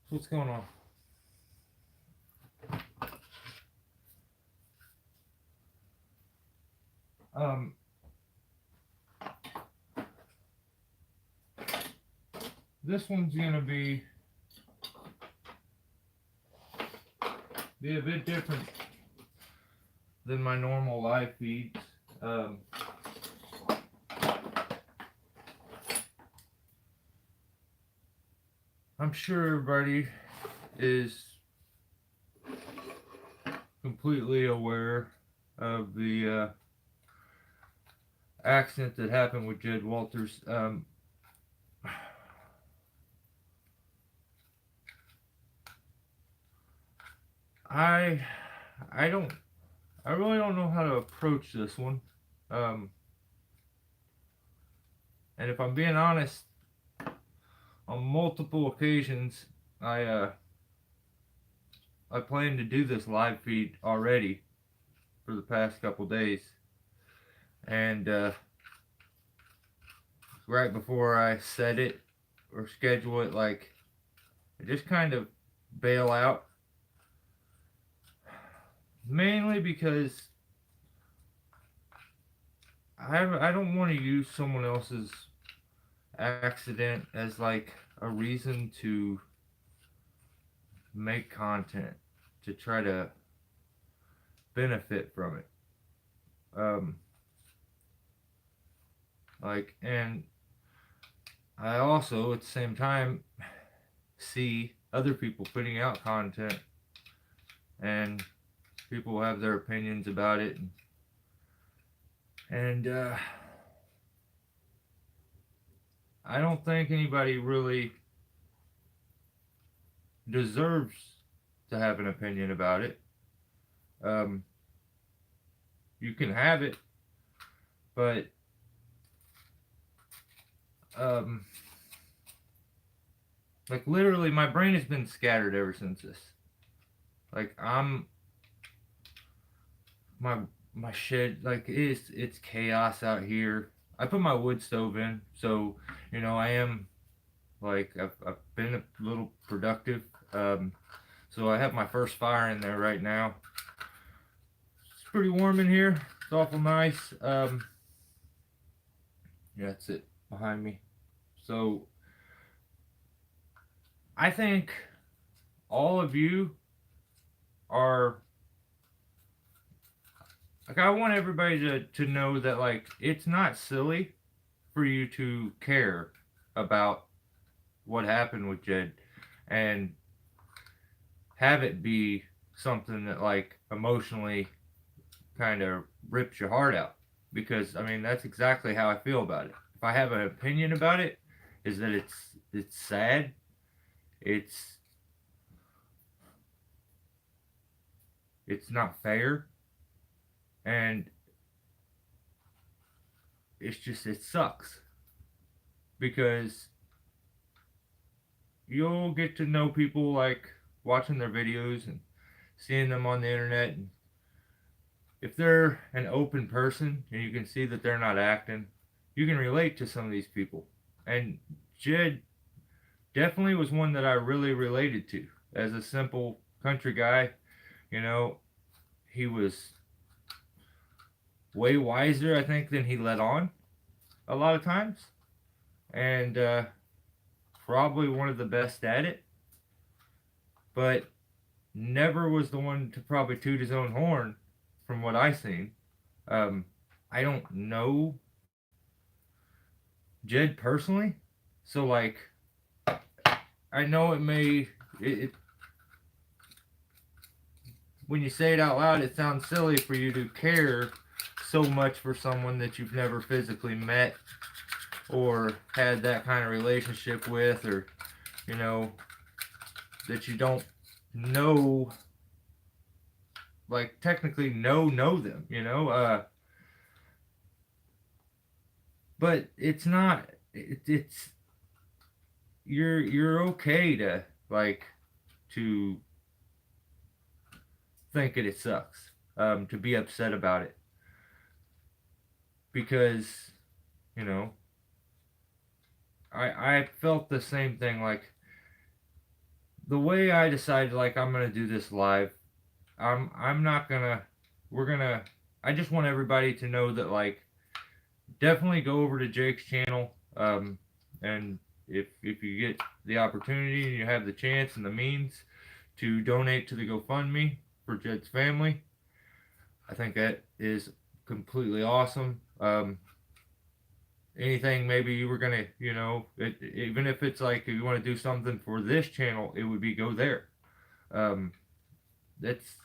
What's going on? Um, this one's gonna be a bit different than my normal live feeds. Um, I'm sure everybody is completely aware of the accident that happened with Jed Walters. I I don't I really don't know how to approach this one. Um, and if I'm being honest, on multiple occasions, I uh, I plan to do this live feed already for the past couple days, and right before I set it or schedule it, like I just kind of bail out, mainly because I don't want to use someone else's accident as like a reason to make content to try to benefit from it. Um, and I also at the same time see other people putting out content, and people have their opinions about it, and I don't think anybody really deserves to have an opinion about it. Um, you can have it, but um, like literally, my brain has been scattered ever since this. Like my my shed, like it's chaos out here. I put my wood stove in, so I am like I've been a little productive. So I have my first fire in there right now. It's pretty warm in here. It's awful nice. Yeah, that's it behind me. So I think all of you are like, I want everybody to know that like it's not silly for you to care about what happened with Jed and have it be something that like emotionally kind of rips your heart out, because I mean that's exactly how I feel about it. If I have an opinion about it, is that it's sad, it's it's not fair, and it sucks because you'll get to know people like watching their videos and seeing them on the internet, and if they're an open person and you can see that they're not acting, you can relate to some of these people. And Jed definitely was one that I really related to as a simple country guy. You know, he was way wiser, I think, than he let on a lot of times, and probably one of the best at it, but never was the one to probably toot his own horn from what I seen. Um, I don't know Jed personally, so like I know it when you say it out loud, it sounds silly for you to care so much for someone that you've never physically met or had that kind of relationship with, or you know that you don't know, like technically know them, but it's not it's you're okay to like to think that it sucks, to be upset about it, because you know I felt the same thing. Like the way I decided, like, I'm gonna do this live, I'm not gonna, we're gonna, I just want everybody to know that, like, definitely go over to Jake's channel. And if you get the opportunity and you have the chance and the means to donate to the GoFundMe for Jed's family, I think that is completely awesome. Anything maybe you were gonna, even if it's like if you want to do something for this channel, it would be go there. Um, that's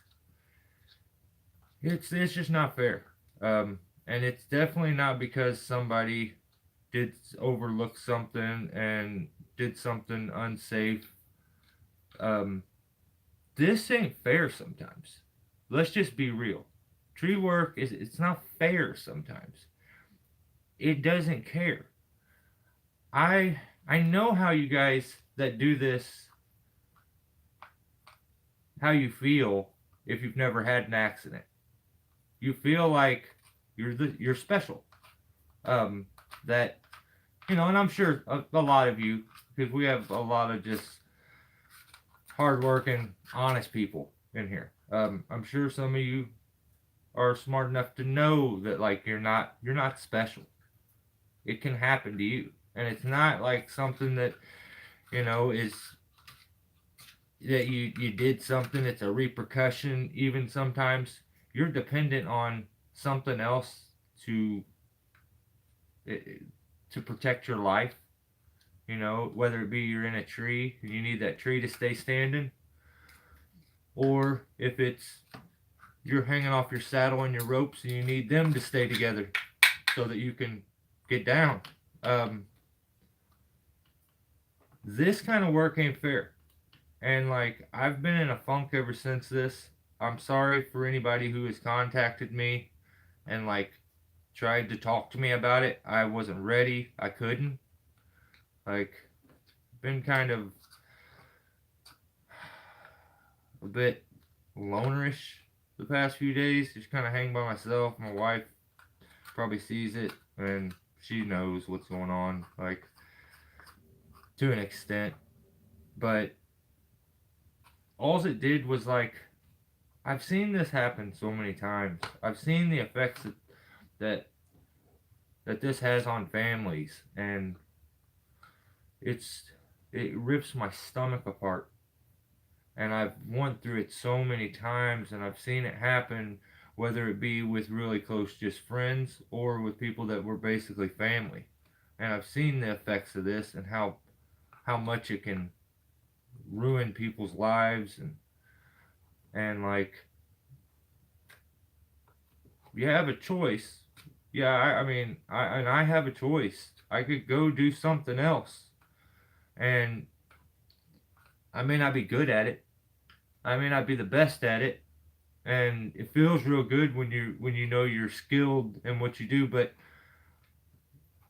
it's just not fair. And it's definitely not because somebody did overlook something and did something unsafe. Um, this ain't fair sometimes. Let's just be real. Tree work is it's not fair sometimes. It doesn't care. I know how you guys that do this, how you feel if you've never had an accident. You feel like you're special. Um, that and I'm sure a lot of you, because we have a lot of just hardworking, honest people in here. I'm sure some of you are smart enough to know that like you're not special. It can happen to you, and it's not like something that is that you did something. It's a repercussion. Even sometimes you're dependent on something else to eh, to protect your life. Whether it be you're in a tree and you need that tree to stay standing, or if it's you're hanging off your saddle and your ropes and you need them to stay together so that you can get down. Um, this kind of work ain't fair. And like, I've been in a funk ever since this. I'm sorry for anybody who has contacted me and like tried to talk to me about it. I wasn't ready. I couldn't. Like, been kind of a bit lonerish the past few days. Just kind of hang by myself. My wife probably sees it and she knows what's going on, like, to an extent. But all it did was like, I've seen this happen so many times. I've seen the effects that that this has on families, and it's it rips my stomach apart. And I've went through it so many times, and I've seen it happen, whether it be with really close just friends or with people that were basically family. And I've seen the effects of this and how much it can ruin people's lives, and like, you have a choice. Yeah, I mean, I have a choice. I could go do something else, and I may not be good at it. I may not be the best at it, and it feels real good when you know you're skilled in what you do. But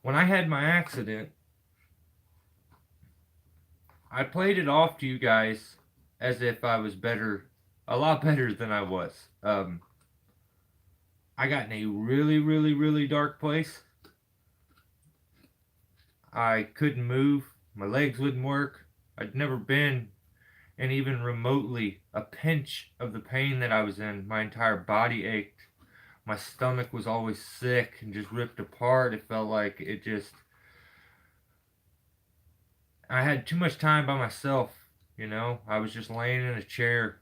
when I had my accident, I played it off to you guys as if I was better, a lot better than I was. I got in a really, really, really dark place. I couldn't move. My legs wouldn't work. I'd never been in even remotely a pinch of the pain that I was in. My entire body ached. My stomach was always sick and just ripped apart. It felt like I had too much time by myself. I was just laying in a chair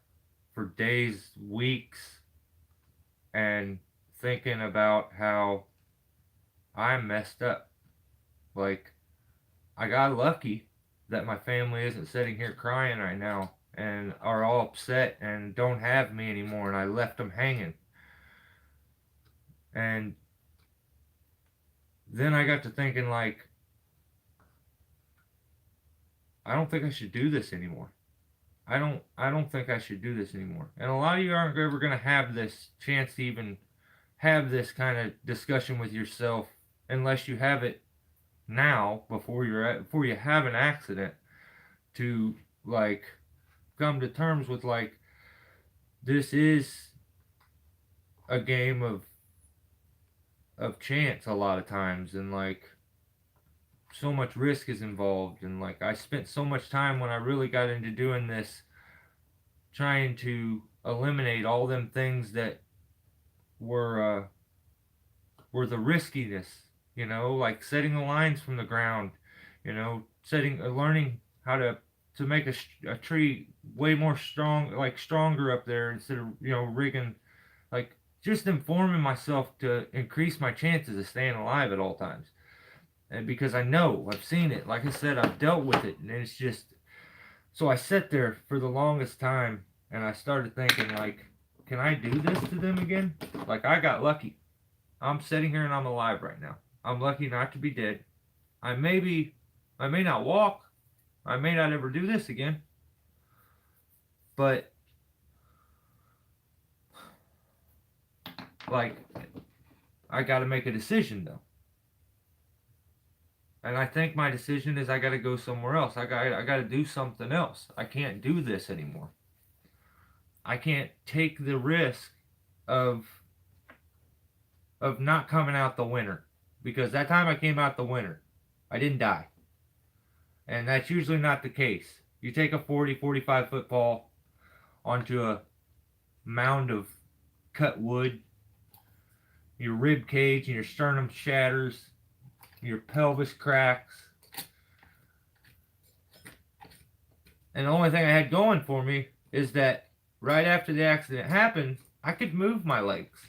for days, weeks, and thinking about how I messed up. Like, I got lucky that my family isn't sitting here crying right now and are all upset and don't have me anymore, and I left them hanging. And then I got to thinking, like, I don't think I should do this anymore. I don't think I should do this anymore. And a lot of you aren't ever going to have this chance to even have this kind of discussion with yourself unless you have it now before you have an accident, to like come to terms with, like, this is a game of chance a lot of times, and like, so much risk is involved, and like I spent so much time when I really got into doing this trying to eliminate all them things that were were the riskiness, like setting the lines from the ground, setting learning how to make a tree way more strong, like stronger up there instead of rigging, like just informing myself to increase my chances of staying alive at all times. And because I know I've seen it, like I said, I've dealt with it, and it's just so I sat there for the longest time, and I started thinking like, can I do this to them again? Like I got lucky. I'm sitting here and I'm alive right now. I'm lucky not to be dead. I may not walk. I may not ever do this again. But like, I got to make a decision though. And I think my decision is I got to go somewhere else. I got to do something else. I can't do this anymore. I can't take the risk of not coming out the winner, because that time I came out the winner, I didn't die. And that's usually not the case. You take a 45 foot fall onto a mound of cut wood, your rib cage and your sternum shatters, your pelvis cracks. And the only thing I had going for me is that right after the accident happened, I could move my legs.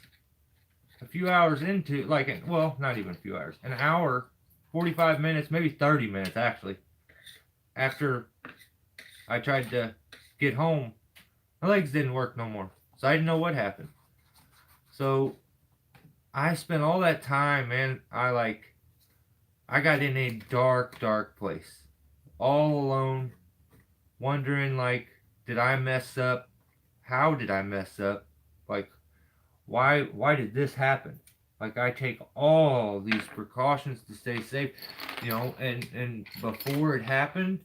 A few hours into, well, not even a few hours, an hour, 45 minutes, maybe 30 minutes actually, after I tried to get home, my legs didn't work no more. So I didn't know what happened. So I spent all that time, man. I got in a dark, dark place, all alone, wondering like, did I mess up? How did I mess up? Like, why did this happen? Like, I take all these precautions to stay safe, and before it happened,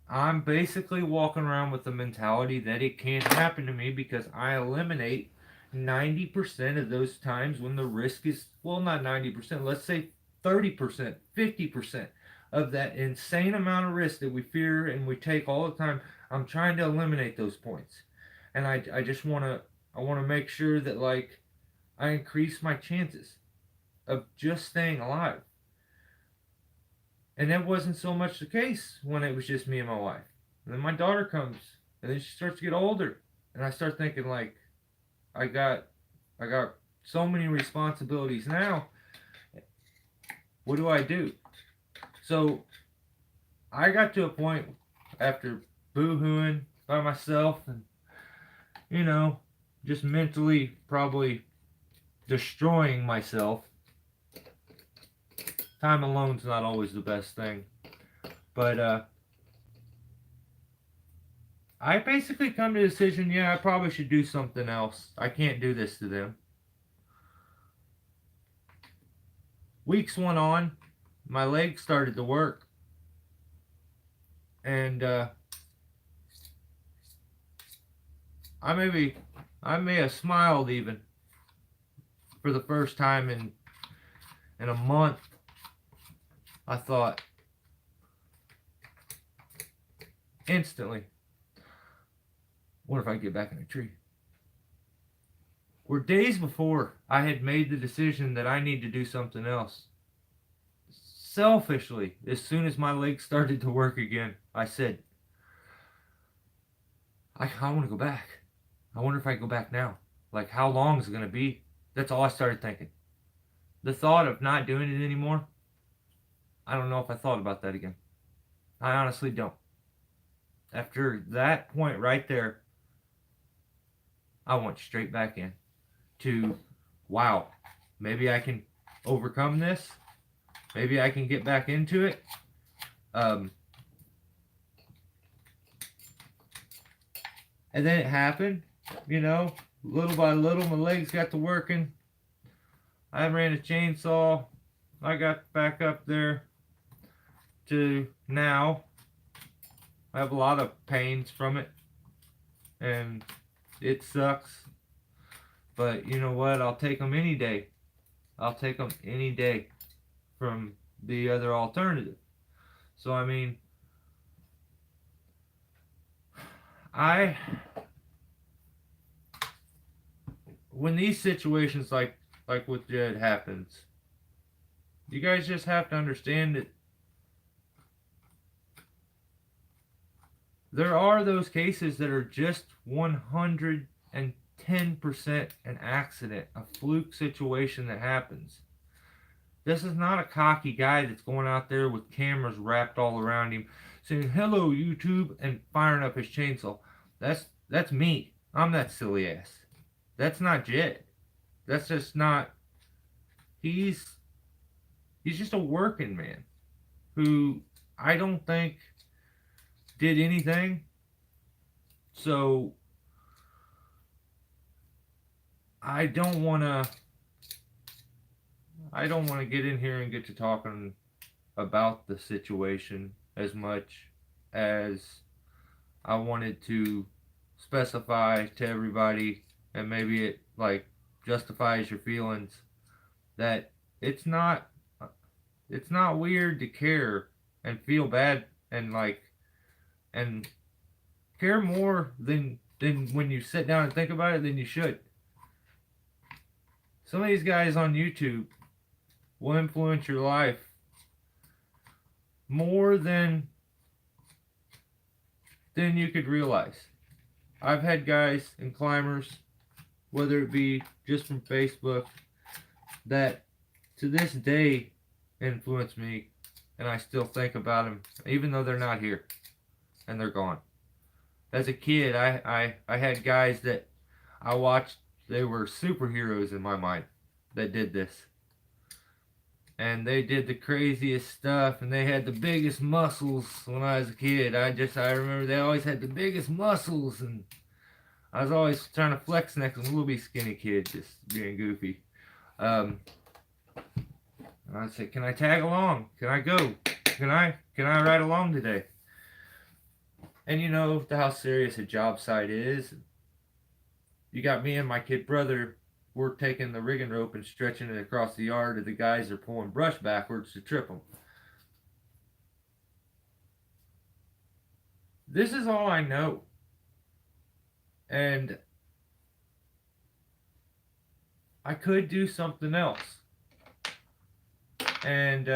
I'm basically walking around with the mentality that it can't happen to me because I eliminate 90% of those times when the risk is, well, not 90%, let's say 30%, 50% of that insane amount of risk that we fear and we take all the time. I'm trying to eliminate those points. And I just want to make sure that like I increase my chances of just staying alive. And that wasn't so much the case when it was just me and my wife. And then my daughter comes, and then she starts to get older, and I start thinking like, I got so many responsibilities now. What do I do? So I got to a point after boo-hooing by myself and just mentally probably destroying myself. Time alone's not always the best thing. But I basically come to the decision, yeah, I probably should do something else. I can't do this to them. Weeks went on. My legs started to work. And I may have smiled even for the first time in a month. I thought instantly, what if I get back in a tree? Where days before I had made the decision that I need to do something else. Selfishly, as soon as my legs started to work again, I said, I want to go back. I wonder if I can go back now. Like, how long is it going to be? That's all I started thinking. The thought of not doing it anymore, I don't know if I thought about that again. I honestly don't. After that point right there, I went straight back in to, wow, maybe I can overcome this. Maybe I can get back into it. And then it happened, little by little, my legs got to working. I ran a chainsaw. I got back up there to now. I have a lot of pains from it, and it sucks. But you know what? I'll take them any day. I'll take them any day from the other alternative. So I mean, I when these situations like with Jed happens, you guys just have to understand that there are those cases that are just 110% an accident, a fluke situation that happens. This is not a cocky guy that's going out there with cameras wrapped all around him saying, "Hello, YouTube," and firing up his chainsaw. That's me. I'm that silly ass. That's not Jed. That's just not. He's he's just a working man who I don't think did anything. So I don't want to get in here and get to talking about the situation as much as I wanted to specify to everybody, and maybe it like justifies your feelings, that it's not weird to care and feel bad and and care more than when you sit down and think about it than you should. Some of these guys on YouTube will influence your life more than you could realize. I've had guys and climbers, whether it be just from Facebook, that to this day influence me, and I still think about them, even though they're not here and they're gone. As a kid, I had guys that I watched, they were superheroes in my mind that did this. And they did the craziest stuff, and they had the biggest muscles when I was a kid. I remember they always had the biggest muscles, and I was always trying to flex next to them. A little bitty skinny kid, just being goofy. I'd say, "Can I tag along? Can I go? Can I ride along today?" And you know how serious a job site is. You got me and my kid brother. We're taking the rigging rope and stretching it across the yard, and the guys are pulling brush backwards to trip them. This is all I know. And I could do something else. And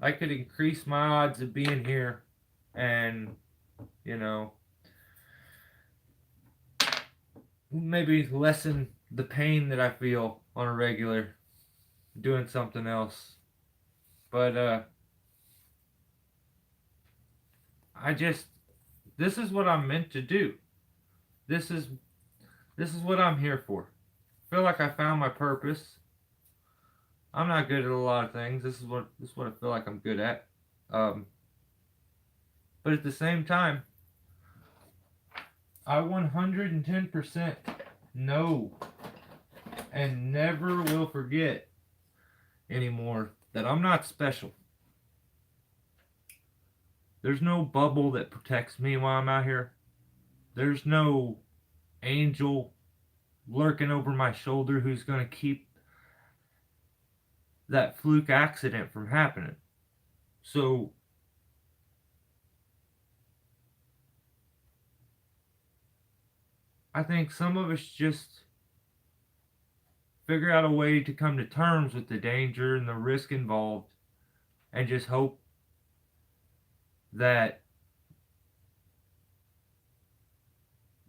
I could increase my odds of being here and, you know, maybe lessen the pain that I feel on a regular doing something else. But this is what I'm meant to do. This is what I'm here for. I feel like I found my purpose. I'm not good at a lot of things. This is what I feel like I'm good at. But at the same time, I 110% know and never will forget anymore that I'm not special. There's no bubble that protects me while I'm out here. There's no angel lurking over my shoulder who's going to keep that fluke accident from happening. So I think some of us just figure out a way to come to terms with the danger and the risk involved, and just hope that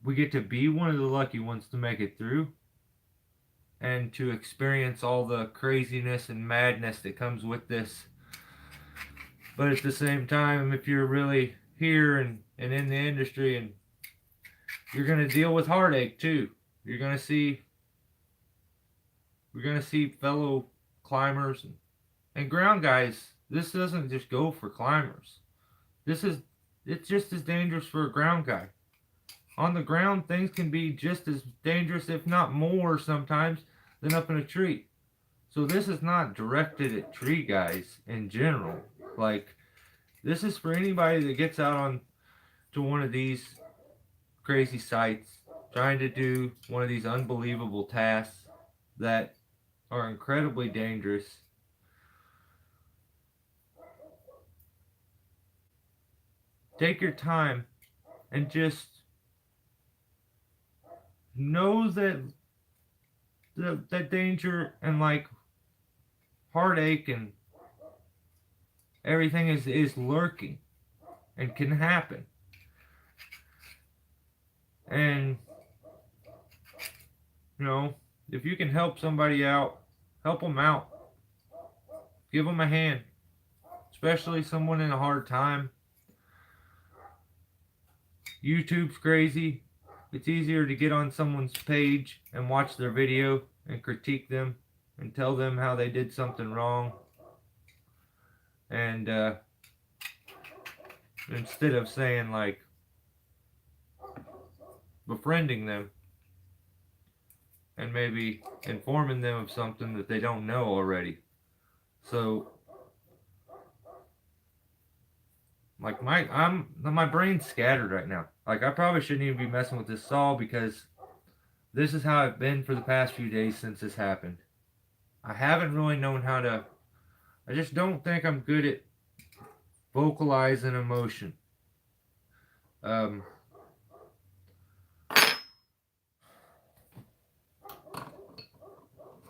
we get to be one of the lucky ones to make it through and to experience all the craziness and madness that comes with this. But at the same time, if you're really here and in the industry, and you're going to deal with heartache too. We're going to see fellow climbers and ground guys. This doesn't just go for climbers. It's just as dangerous for a ground guy. On the ground, things can be just as dangerous, if not more sometimes, than up in a tree. So this is not directed at tree guys in general. Like, this is for anybody that gets out on to one of these crazy sites, trying to do one of these unbelievable tasks that are incredibly dangerous. take your time and just know that that danger and like heartache and everything is lurking and can happen. And you know, if you can help somebody out, help them out. Give them a hand, especially someone in a hard time. YouTube's crazy. It's easier to get on someone's page and watch their video and critique them and tell them how they did something wrong. And instead of saying like befriending them and maybe informing them of something that they don't know already. So like my brain's scattered right now. Like I probably shouldn't even be messing with this saw because this is how I've been for the past few days since this happened. I haven't really known how to. I just don't think I'm good at vocalizing emotion. Um,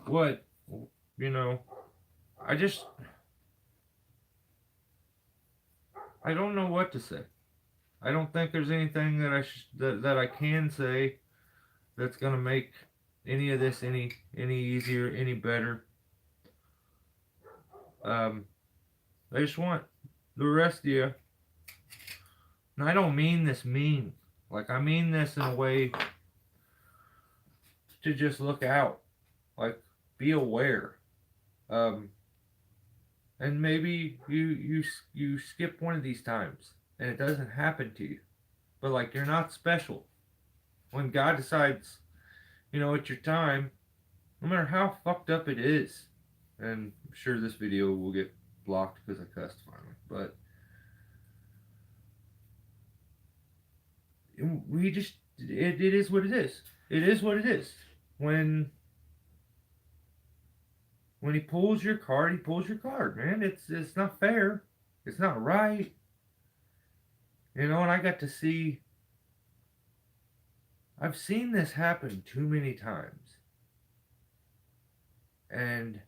what you know, I just I don't know what to say. I don't think there's anything that that I can say that's gonna make any of this any easier, any better. Um, I just want the rest of you, and I don't mean this mean. Like I mean this in a way to just look out, like be aware. Um, and maybe you skip one of these times and it doesn't happen to you, but like you're not special. When God decides, you know, it's your time, no matter how fucked up it is, and I'm sure this video will get blocked because I cussed finally, but we just it is what it is. It is what it is. When he pulls your card, he pulls your card, man. It's not fair. It's not right. You know, and I got to see. I've seen this happen too many times, and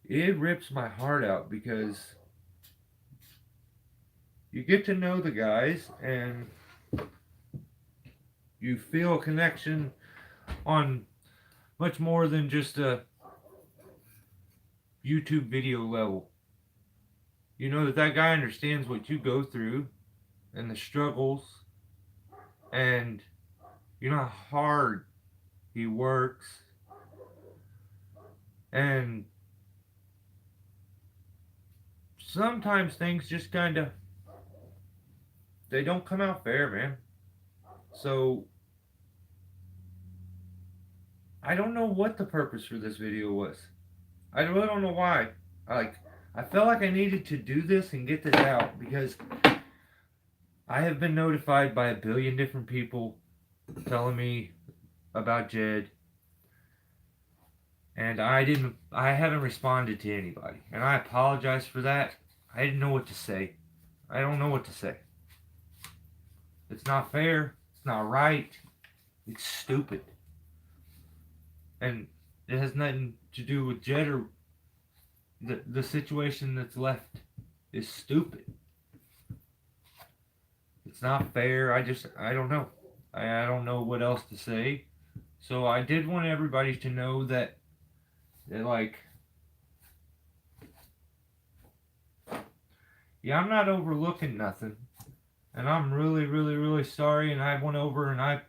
it rips my heart out because you get to know the guys and you feel a connection on much more than just a YouTube video level. You know that that guy understands what you go through and the struggles, and you know how hard he works, and sometimes things just kind of they don't come out fair, man. So I don't know what the purpose for this video was. I really don't know why. I felt like I needed to do this and get this out because I have been notified by a billion different people telling me about Jed, and I haven't responded to anybody, and I apologize for that. I didn't know what to say. I don't know what to say. It's not fair. It's not right. It's stupid. And it has nothing to do with Jed or the situation that's left is stupid. It's not fair. I don't know. I don't know what else to say. So I did want everybody to know that like, yeah, I'm not overlooking nothing. And I'm really, really, really sorry. And I went over and I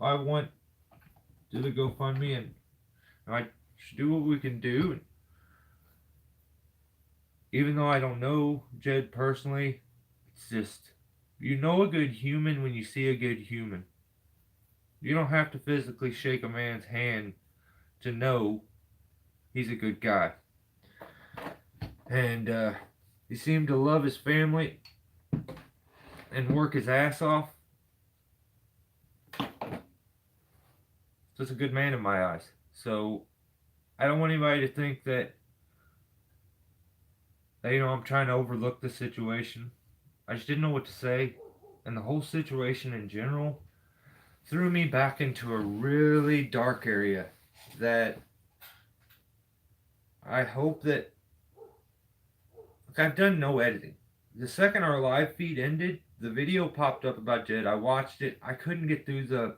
went to the GoFundMe and I should do what we can do. And even though I don't know Jed personally, it's just, you know a good human when you see a good human. You don't have to physically shake a man's hand to know he's a good guy. And he seemed to love his family and work his ass off. Just a good man in my eyes. So I don't want anybody to think that that, I'm trying to overlook the situation. I just didn't know what to say, and the whole situation in general threw me back into a really dark area that I hope that, like, I've done no editing. The second our live feed ended, the video popped up about Jed. I watched it. I couldn't get through the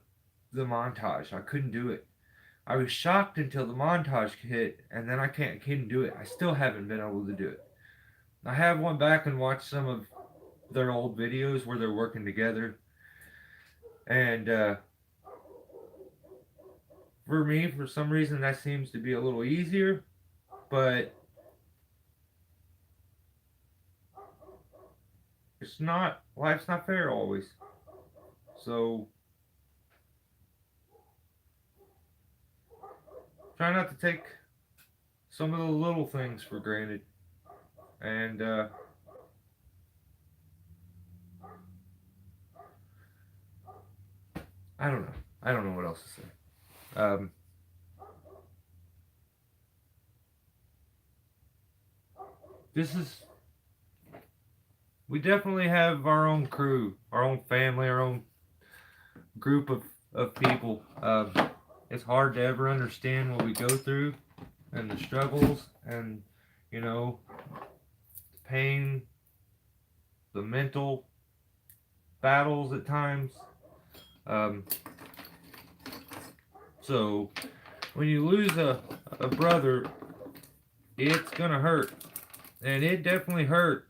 montage. I couldn't do it. I was shocked until the montage hit, and then I couldn't do it. I still haven't been able to do it. I have went back and watched some of their old videos where they're working together, and for me, for some reason, that seems to be a little easier, but it's not. Life's not fair always. So try not to take some of the little things for granted, and I don't know. I don't know what else to say. This is. We definitely have our own crew, our own family, our own group of people. It's hard to ever understand what we go through and the struggles and, the pain, the mental battles at times. So when you lose a brother, it's gonna hurt, and it definitely hurt,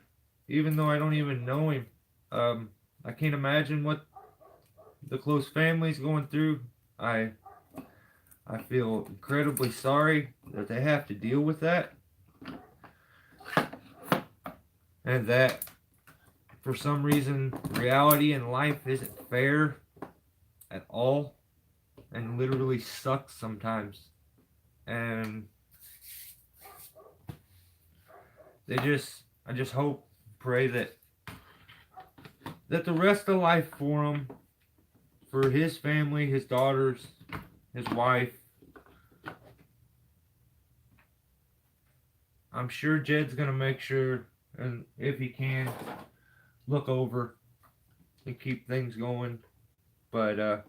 even though I don't even know him. I can't imagine what the close family's going through. I feel incredibly sorry that they have to deal with that, and that for some reason reality in life isn't fair at all, and literally sucks sometimes. And I just hope, pray that the rest of life for him, for his family, his daughters, his wife. I'm sure Jed's gonna make sure, and if he can, look over and keep things going. But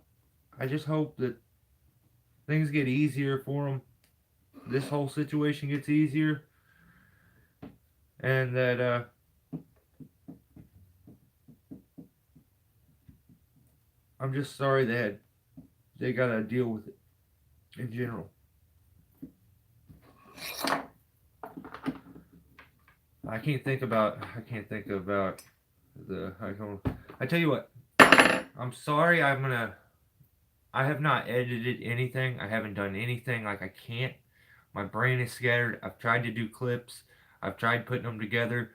I just hope that things get easier for him. This whole situation gets easier, and that I'm just sorry they gotta deal with it in general. I can't think about I tell you what, I'm sorry. I have not edited anything. I haven't done anything. Like, I can't. My brain is scattered. I've tried to do clips. I've tried putting them together.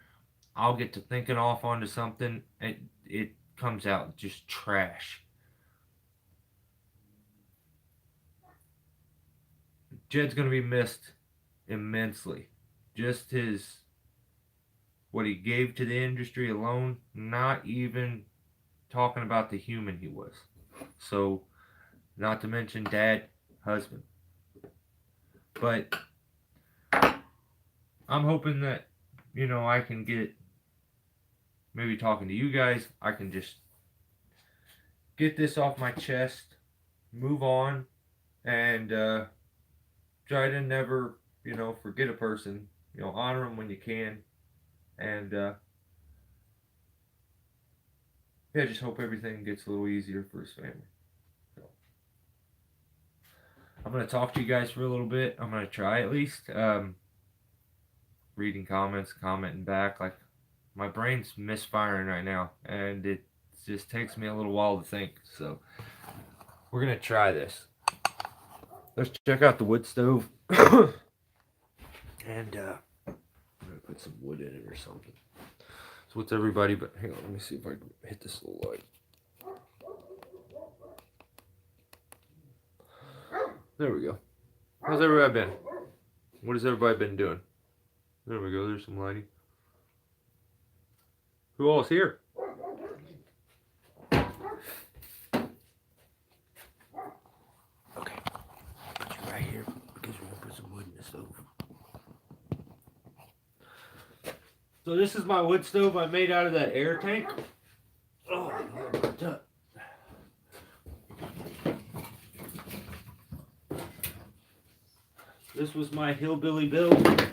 I'll get to thinking off onto something, and it comes out just trash. Jed's gonna be missed immensely. Just what he gave to the industry alone, not even talking about the human he was. So, not to mention dad, husband. But I'm hoping that, I can get, maybe talking to you guys, I can just get this off my chest, move on, and try to never, forget a person. Honor them when you can. And yeah, just hope everything gets a little easier for his family. So, I'm going to talk to you guys for a little bit. I'm going to try at least. Reading comments, commenting back. Like, my brain's misfiring right now, and it just takes me a little while to think. So, we're going to try this. Let's check out the wood stove. And I'm going to put some wood in it or something. So what's everybody, but hang on, let me see if I can hit this little light. There we go. How's everybody been? What has everybody been doing? There we go, there's some lighting. Who all is here? Okay. Put you right here because we're going to put some wood in the stove. So this is my wood stove I made out of that air tank. Oh, this was my hillbilly build.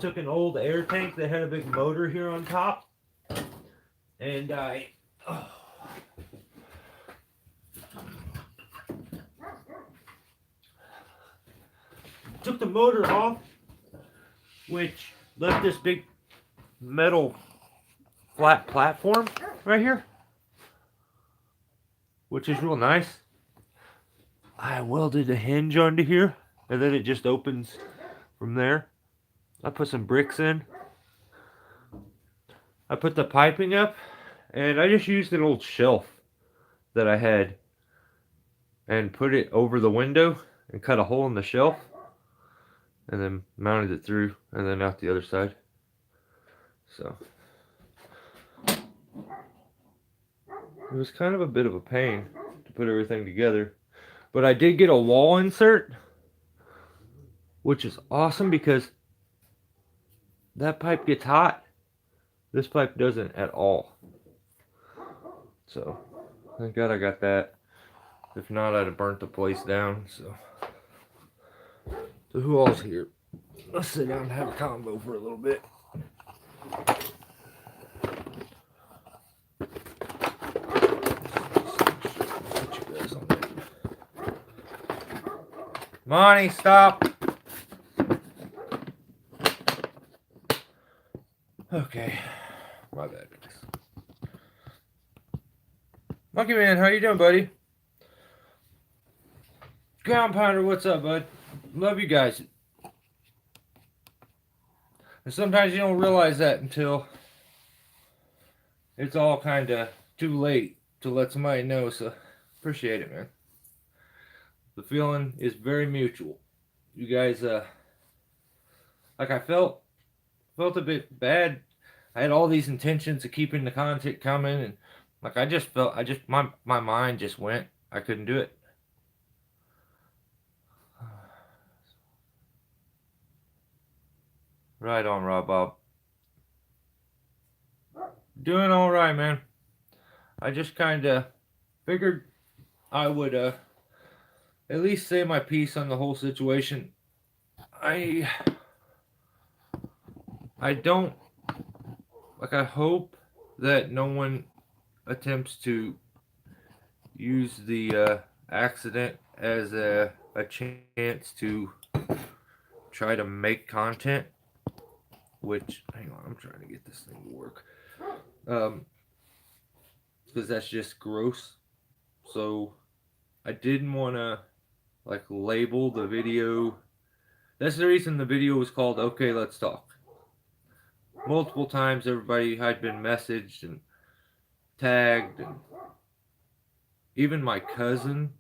Took an old air tank that had a big motor here on top, and I took the motor off, which left this big metal flat platform right here, which is real nice. I welded a hinge onto here, and then it just opens from there. I put some bricks in. I put the piping up, and I just used an old shelf that I had and put it over the window and cut a hole in the shelf and then mounted it through and then out the other side. So it was kind of a bit of a pain to put everything together, but I did get a wall insert, which is awesome because that pipe gets hot. This pipe doesn't at all. So thank God I got that. If not, I'd have burnt the place down. So who all's here? Let's sit down and have a combo for a little bit. Monty, stop. Okay, my bad. Monkey Man, how you doing, buddy? Ground Pounder, what's up, bud? Love you guys. And sometimes you don't realize that until it's all kind of too late to let somebody know, so appreciate it, man. The feeling is very mutual. You guys, like I felt a bit bad. I had all these intentions of keeping the content coming, and like I just felt, my mind just went. I couldn't do it. Right on, Rob Bob. Doing all right, man. I just kind of figured I would at least say my piece on the whole situation. I don't, like, I hope that no one attempts to use the accident as a chance to try to make content, which, hang on, I'm trying to get this thing to work, because that's just gross. So I didn't want to like label the video. That's the reason the video was called Okay, Let's Talk. Multiple times everybody had been messaged and tagged, and even my cousin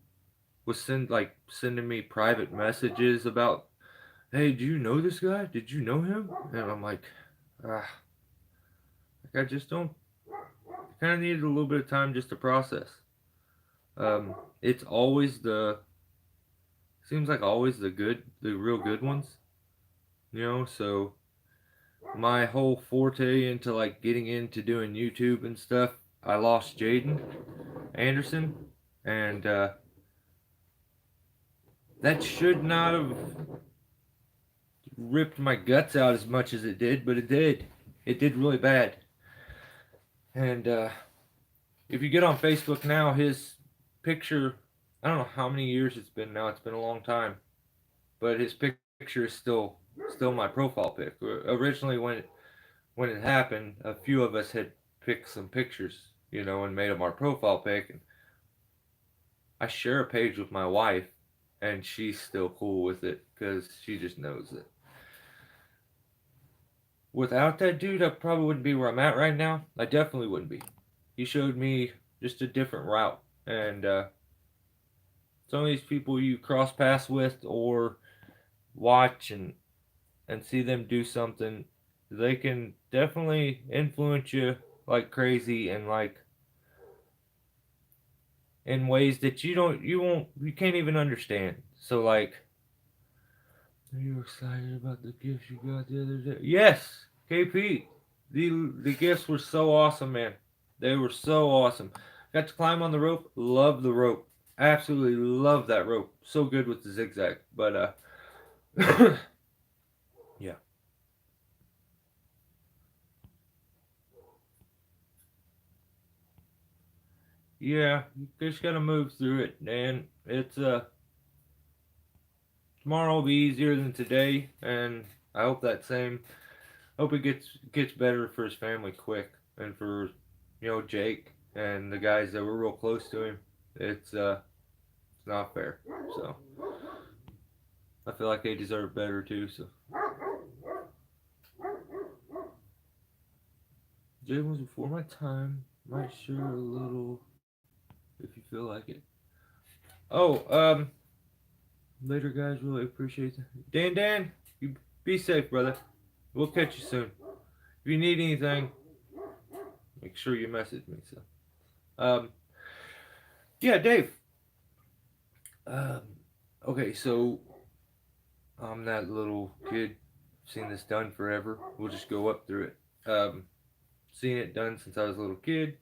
was sending me private messages about, hey, do you know this guy? Did you know him? And I'm like I just don't. I kind of needed a little bit of time just to process. It's always seems like always the real good ones, you know. So my whole forte into like getting into doing YouTube and stuff, I lost Jaden Anderson, and that should not have ripped my guts out as much as it did, but it did. It did really bad. And if you get on Facebook now, his picture, I don't know how many years it's been now. It's been a long time, but his picture is still my profile pic. Originally, when it happened, a few of us had picked some pictures, you know, and made them our profile pic. And I share a page with my wife, and she's still cool with it because she just knows it. Without that dude, I probably wouldn't be where I'm at right now. I definitely wouldn't be. He showed me just a different route, and some of these people you cross paths with or watch and see them do something, they can definitely influence you like crazy, and like in ways that you can't even understand. So like Are you excited about the gifts you got the other day? Yes, KP. The gifts were so awesome, man. They were so awesome. Got to climb on the rope. Love the rope. Absolutely love that rope. So good with the zigzag. But yeah, yeah. You just gotta move through it, and it's tomorrow will be easier than today, and I hope that same. Hope it gets better for his family quick, and for Jake and the guys that were real close to him. It's not fair. So I feel like they deserve better too. So Jaden was before my time. Might share a little if you feel like it. Oh, later guys. Really appreciate it. Dan, you be safe, brother. We'll catch you soon. If you need anything, make sure you message me. So, um, yeah, Dave. Um, okay, so I'm that little kid. Seen this done forever. We'll just go up through it. Seen it done since I was a little kid.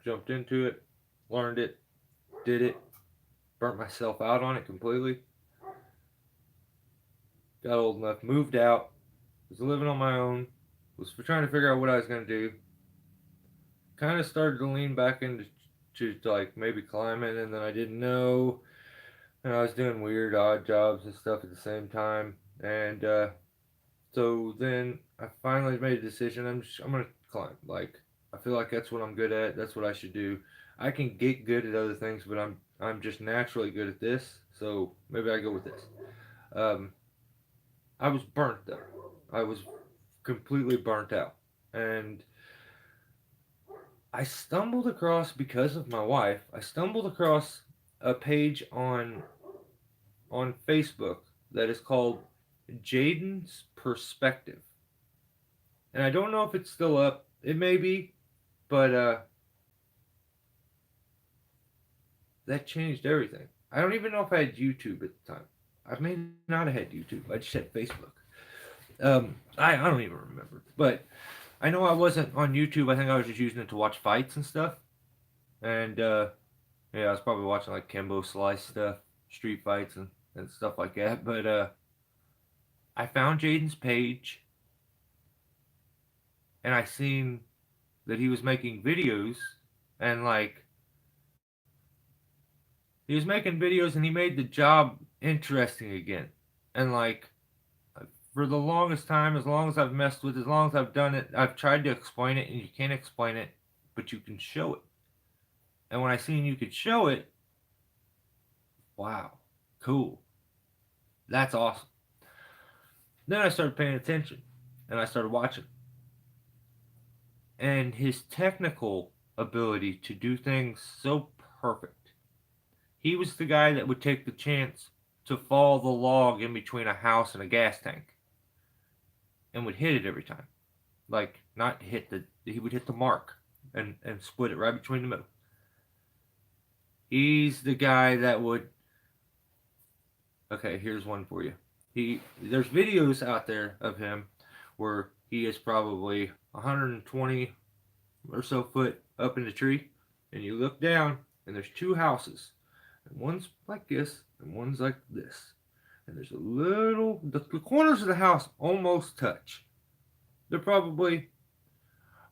Jumped into it, learned it, did it, burnt myself out on it completely. Got old enough, moved out, was living on my own, was trying to figure out what I was gonna do. Kind of started to lean back into like maybe climbing, and then I didn't know, and I was doing weird odd jobs and stuff at the same time, and so then I finally made a decision. I'm gonna climb. Like I feel like that's what I'm good at. That's what I should do. I can get good at other things, but I'm just naturally good at this. So maybe I go with this. Um, I was burnt though. I was completely burnt out, and I stumbled across because of my wife. I stumbled across a page on Facebook that is called Jaden's Perspective. And I don't know if it's still up. It may be, but that changed everything. I don't even know if I had YouTube at the time. I may not have had YouTube. I just had Facebook. I don't even remember. But I know I wasn't on YouTube. I think I was just using it to watch fights and stuff. And yeah, I was probably watching like Kimbo Slice stuff, street fights and stuff like that. But I found Jaden's page, and I seen that he was making videos, and like he was making videos, and he made the job interesting again. And like for the longest time, as long as I've messed with, as long as I've done it, I've tried to explain it, and you can't explain it, but you can show it. And when I seen you could show it, wow, cool, that's awesome. Then I started paying attention, and I started watching, and his technical ability to do things so perfect. He was the guy that would take the chance to fall the log in between a house and a gas tank and would hit it every time. Like not hit the he would hit the mark and split it right between the middle. He's the guy that would okay, here's one for you. There's videos out there of him where he is probably 120 or so foot up in the tree, and you look down and there's two houses, and one's like this and one's like this, and there's a little the corners of the house almost touch. They're probably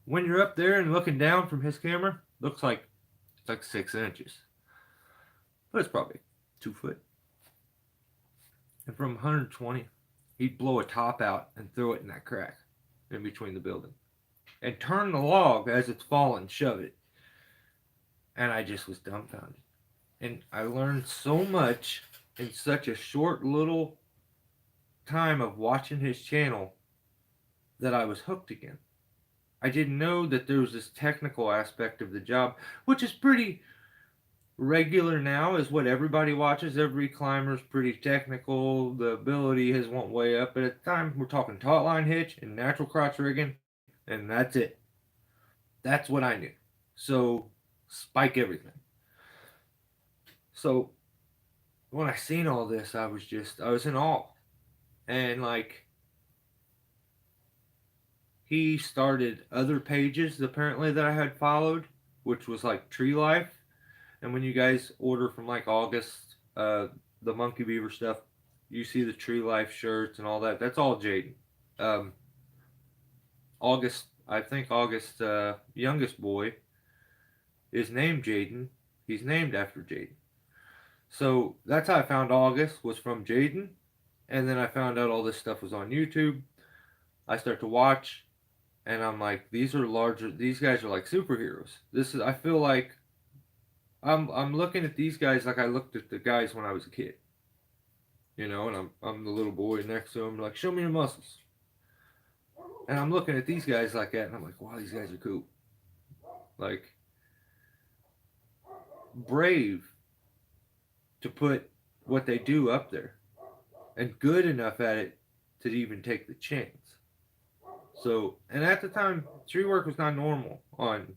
when you're up there and looking down from his camera, looks like it's like 6 inches, but it's probably 2 foot. And from 120, he'd blow a top out and throw it in that crack in between the building, and turn the log as it's falling, shove it. And I just was dumbfounded. And I learned so much in such a short little time of watching his channel that I was hooked again. I didn't know that there was this technical aspect of the job, which is pretty regular now, is what everybody watches. Every climber's pretty technical. The ability has went way up. But at the time, we're talking taut line hitch and natural crotch rigging, and that's it. That's what I knew. So spike everything. So when I seen all this, I was in awe. And like he started other pages apparently that I had followed, which was like Tree Life. And when you guys order from like August, the Monkey Beaver stuff, you see the Tree Life shirts and all that. That's all Jaden. Um, August, I think August, youngest boy is named Jaden. He's named after Jaden. So that's how I found August was from Jaden, and then I found out all this stuff was on YouTube. I start to watch, and I'm like, these are larger. These guys are like superheroes. This is. I feel like I'm looking at these guys like I looked at the guys when I was a kid. And I'm the little boy next to him, like, show me your muscles. And I'm looking at these guys like that, and I'm like, wow, these guys are cool. Like, brave to put what they do up there, and good enough at it to even take the chance. So, and at the time, tree work was not normal on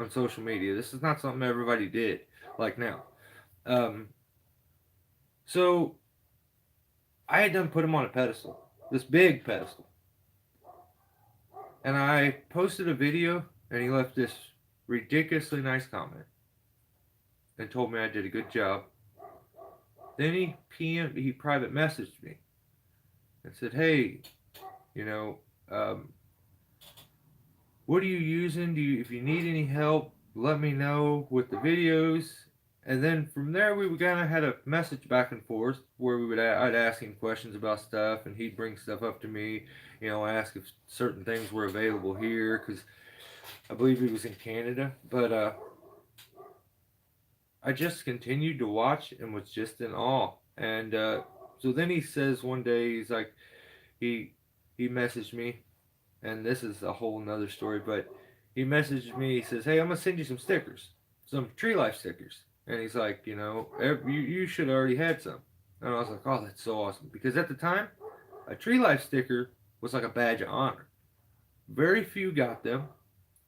social media. This is not something everybody did like now. Um, so I had done put him on a pedestal, this big pedestal, and I posted a video, and he left this ridiculously nice comment and told me I did a good job. Then he private messaged me and said, "Hey, you know, um, what are you using? If you need any help, let me know with the videos." And then from there, we kind of had a message back and forth where I'd ask him questions about stuff, and he'd bring stuff up to me. Ask if certain things were available here because I believe he was in Canada. But I just continued to watch and was just in awe. And so then he says one day he he messaged me, and this is a whole nother story, but he messaged me. He says, "Hey, I'm gonna send you some stickers, some tree life stickers." And he's like, you should already had some. And I was like, "Oh, that's so awesome!" Because at the time, a tree life sticker was like a badge of honor. Very few got them,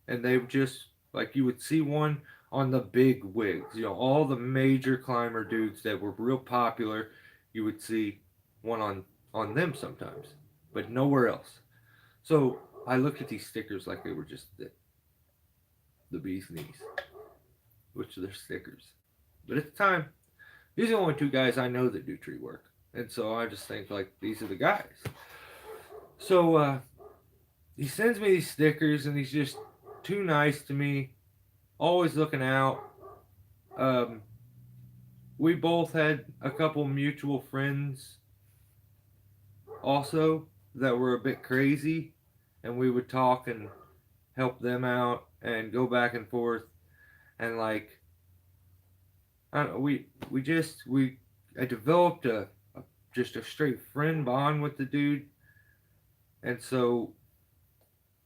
and they just like you would see one on the big wigs. All the major climber dudes that were real popular. You would see one on them sometimes, but nowhere else. So I looked at these stickers like they were just the bee's knees, which they're stickers. But at the time, these are the only two guys I know that do tree work. And so I just think like these are the guys. So he sends me these stickers and he's just too nice to me, always looking out. Um, we both had a couple mutual friends also that were a bit crazy, and we would talk and help them out and go back and forth. And like I don't know, we I developed a just a straight friend bond with the dude. And so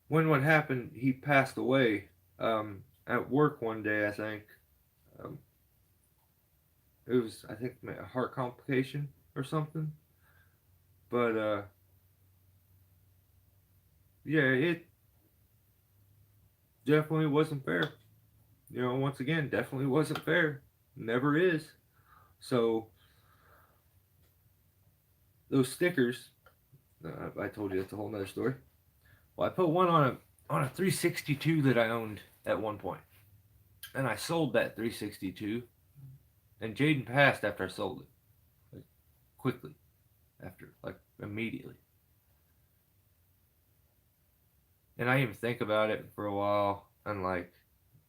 when what happened, he passed away at work one day. I think um, it was I think a heart complication or something. But yeah, it definitely wasn't fair. Once again, definitely wasn't fair. Never is. So those stickers, I told you that's a whole nother story. Well, I put one on a 362 that I owned at one point, and I sold that 362, and Jaden passed after I sold it, like quickly, after like immediately. And I didn't even think about it for a while, and like,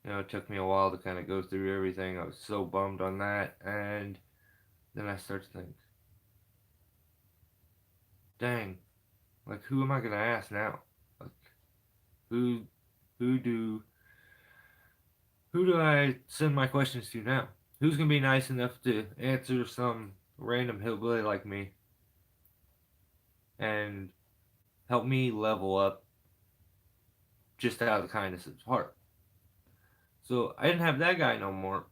it took me a while to kind of go through everything. I was so bummed on that, and then I start to think, dang, like who am I gonna ask now? Like who, who do who do I send my questions to now? Who's gonna be nice enough to answer some random hillbilly like me and help me level up just out of the kindness of his heart? So I didn't have that guy no more.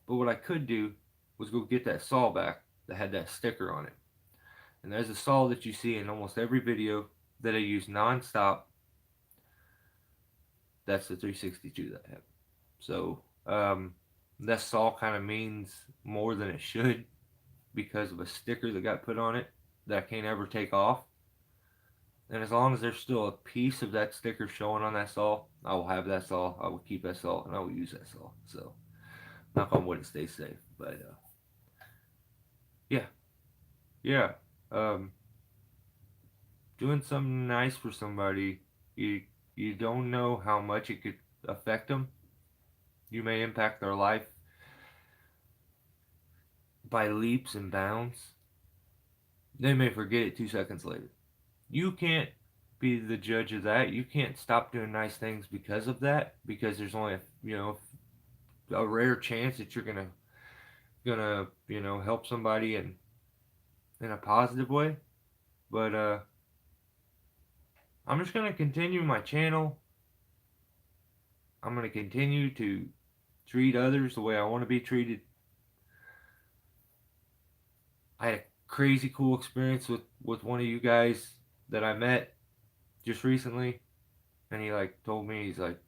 But what I could do was go get that saw back that had that sticker on it. And there's a saw that you see in almost every video that I use nonstop. That's the 362 that I have. So that saw kind of means more than it should because of a sticker that got put on it that I can't ever take off. And as long as there's still a piece of that sticker showing on that saw, I will have that saw. I will keep that saw, and I will use that saw. So, knock on wood, it stays safe. But yeah, yeah. Um, Doing something nice for somebody, you you don't know how much it could affect them. You may impact their life by leaps and bounds. They may forget it 2 seconds later. You can't be the judge of that. You can't stop doing nice things because of that. Because there's only a rare chance that you're gonna help somebody in a positive way. But I'm just gonna continue my channel. I'm gonna continue to treat others the way I want to be treated. I had a crazy cool experience with one of you guys that I met just recently, and he like told me, he's like,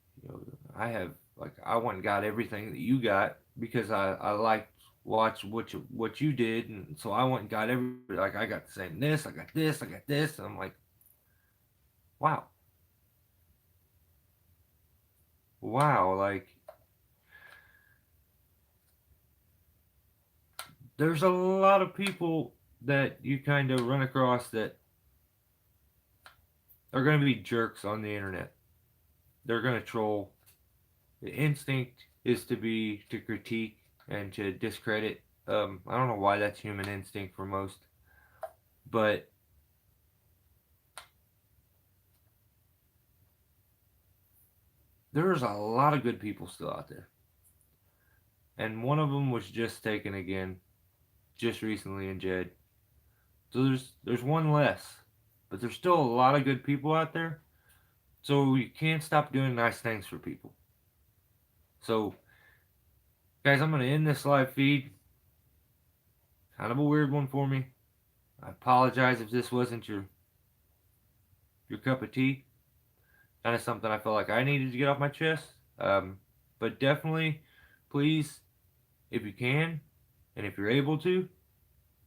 I have, like, I went and got everything that you got because I liked watch what you did, and so I went and got every, like, I got the same this, I got this, I got this, and I'm like, wow, wow, like, there's a lot of people that you kind of run across that are going to be jerks on the internet. They're going to troll. The instinct is to critique and to discredit. I don't know why that's human instinct for most, but there's a lot of good people still out there, and one of them was just taken again, just recently in Jed. So there's one less, but there's still a lot of good people out there. So you can't stop doing nice things for people. So guys, I'm gonna end this live feed. Kind of a weird one for me. I apologize if this wasn't your cup of tea. Kind of something I felt like I needed to get off my chest. But definitely, please, if you can, and if you're able to,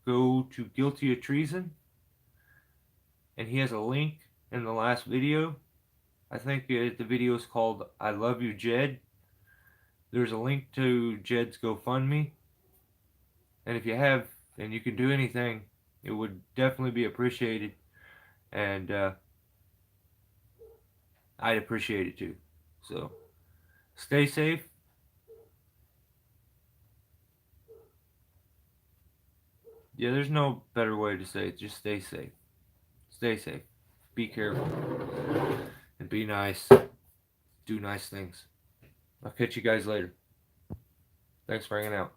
go to Guilty of Treason. And he has a link in the last video. I think the video is called I Love You, Jed. There's a link to Jed's GoFundMe. And if you have, and you can do anything, it would definitely be appreciated. And I'd appreciate it too. So, stay safe. Yeah, there's no better way to say it. Just stay safe. Stay safe. Be careful. And be nice. Do nice things. I'll catch you guys later. Thanks for hanging out.